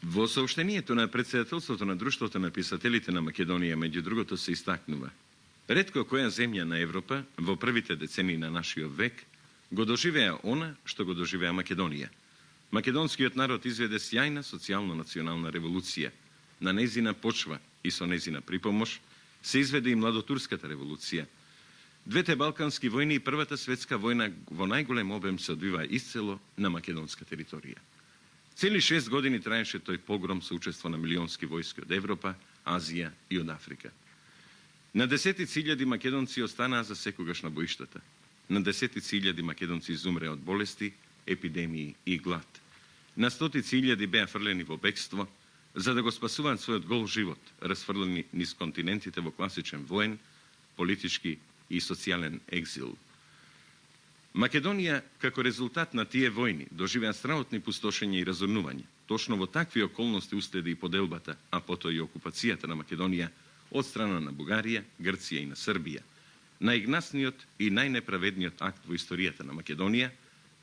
Во сообщението на председателството на Друштвото на писателите на Македонија, меѓу другото, се истакнува: ретко која земја на Европа во првите децении на нашиот век го доживеа она што го доживеа Македонија. Македонскиот народ изведе сјајна социјално-национална револуција. На незина почва и со незина припомош се изведе и младотурската револуција. Двете балкански војни и Првата светска војна во најголем обем се одвива исцело на македонска територија. Цели 6 години траеше тој погром со учество на милионски војски од Европа, Азија и од Африка. На десетици илјади македонци останаа за секогаш на боиштата. На десетици илјади македонци изумреа од болести, епидемии и глад. На стотици илјади беа фрлени во бегство, за да го спасуваат својот гол живот, расфрлени низ континентите во класичен воен, политички и социјален екзил. Македонија, како резултат на тие војни, доживеа страотни пустошења и разорнување. Точно во такви околности уследи и поделбата, а потоа и окупацијата на Македонија од страна на Бугарија, Грција и на Србија. Најгнасниот и најнеправедниот акт во историјата на Македонија,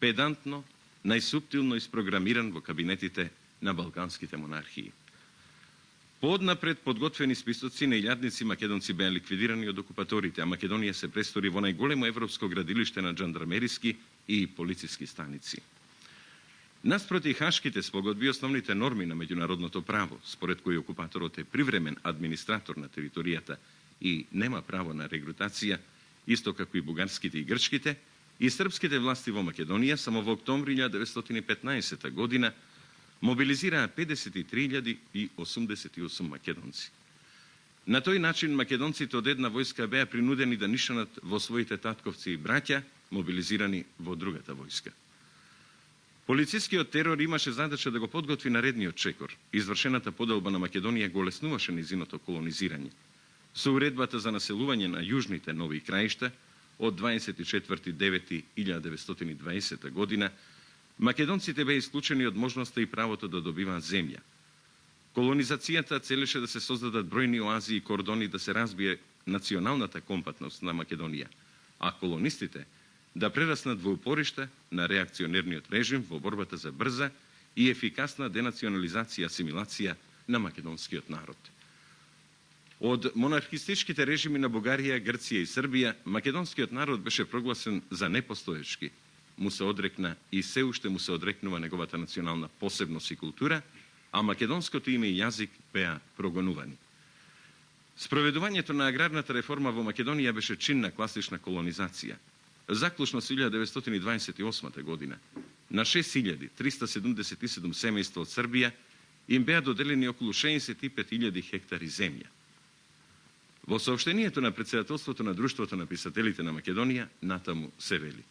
педантно, најсуптилно испрограмиран во кабинетите на балканските монархии. Пооднапред подготвени списоци на илјадници македонци беа ликвидирани од окупаторите, а Македонија се престори во најголемо европско градилиште на жандармериски и полициски станици. Наспроти хашките спогодби, основните норми на меѓународното право, според кои окупаторот е привремен администратор на територијата и нема право на регрутација, исто како и бугарските и грчките, и српските власти во Македонија само во октомври 1915 година мобилизираа 53.088 македонци. На тој начин македонците од една војска беа принудени да нишанат во своите татковци и браќа, мобилизирани во другата војска. Полицискиот терор имаше задача да го подготви наредниот чекор. Извршената поделба на Македонија го олеснуваше низиното колонизирање. Со уредбата за населување на јужните нови краишта од 24.9.1920 година, македонците беа исклучени од можноста и правото да добиваат земја. Колонизацијата целеше да се создадат бројни оази и кордони, да се разбие националната компатност на Македонија, а колонистите да прераснат во упориште на реакционерниот режим во борбата за брза и ефикасна денационализација и асимилација на македонскиот народ. Од монархистичките режими на Бугарија, Грција и Србија, македонскиот народ беше прогласен за непостоечки. Му се одрекна и се уште му се одрекнува неговата национална посебност и култура, а македонското име и јазик беа прогонувани. Спроведувањето на аграрната реформа во Македонија беше чин на класична колонизација. Заклучно со 1928 година, на 6.377 семејства од Србија им беа доделени околу 65.000 хектари земја. Во сообщението на председателството на Друштвото на писателите на Македонија натаму се вели: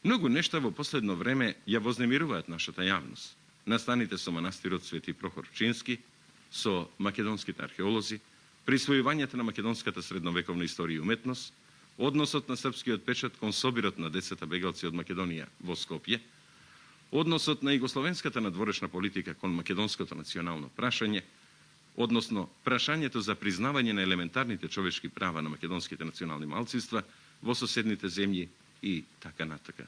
многу нешта во последно време ја вознемируваат нашата јавност. Настаните со манастирот Свети Прохор Пчински, со македонските археолози, присвојувањето на македонската средновековна историја и уметност, односот на српскиот печат кон собирот на децата бегалци од Македонија во Скопје, односот на југословенската надворешна политика кон македонското национално прашање, односно прашањето за признавање на елементарните човечки права на македонските национални малцинства во соседните земји и така натака.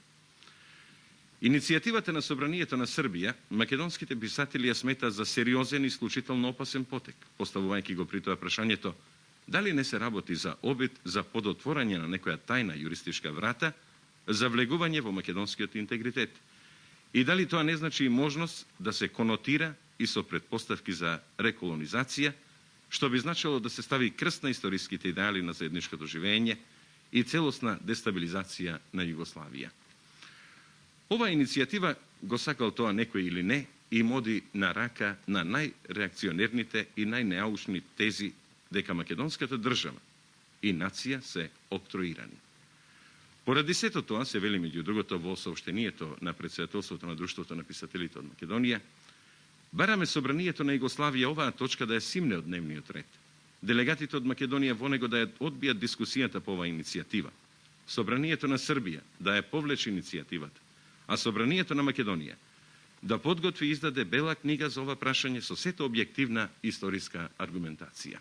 Иницијативата на Собранието на Србија, македонските писатели ја сметаат за сериозен и исклучително опасен потек, поставувајќи го при тоа прашањето дали не се работи за обид за подотворање на некоја тајна јуристичка врата за влегување во македонскиот интегритет и дали тоа не значи и можност да се конотира и со предпоставки за реколонизација, што би значило да се стави крст на историските идеали на заедничкото живење и целосна дестабилизација на Југославија. Оваа иницијатива, го сакал тоа некој или не, им оди на рака на најреакционерните и најнеаучни тези дека македонската држава и нација се октроирани. Поради сето тоа се вели меѓу другото во сообщението на председателството на Друштвото на писателите од Македонија: бараме Собранието на Југославија оваа точка да ја симне од дневниот ред. Делегатите од Македонија во него да ја одбијат дискусијата по оваа иницијатива. Собранието на Србија да ја повлече иницијативата, а Собранието на Македонија да подготви и издаде бела книга за ова прашање со сета објективна историска аргументација.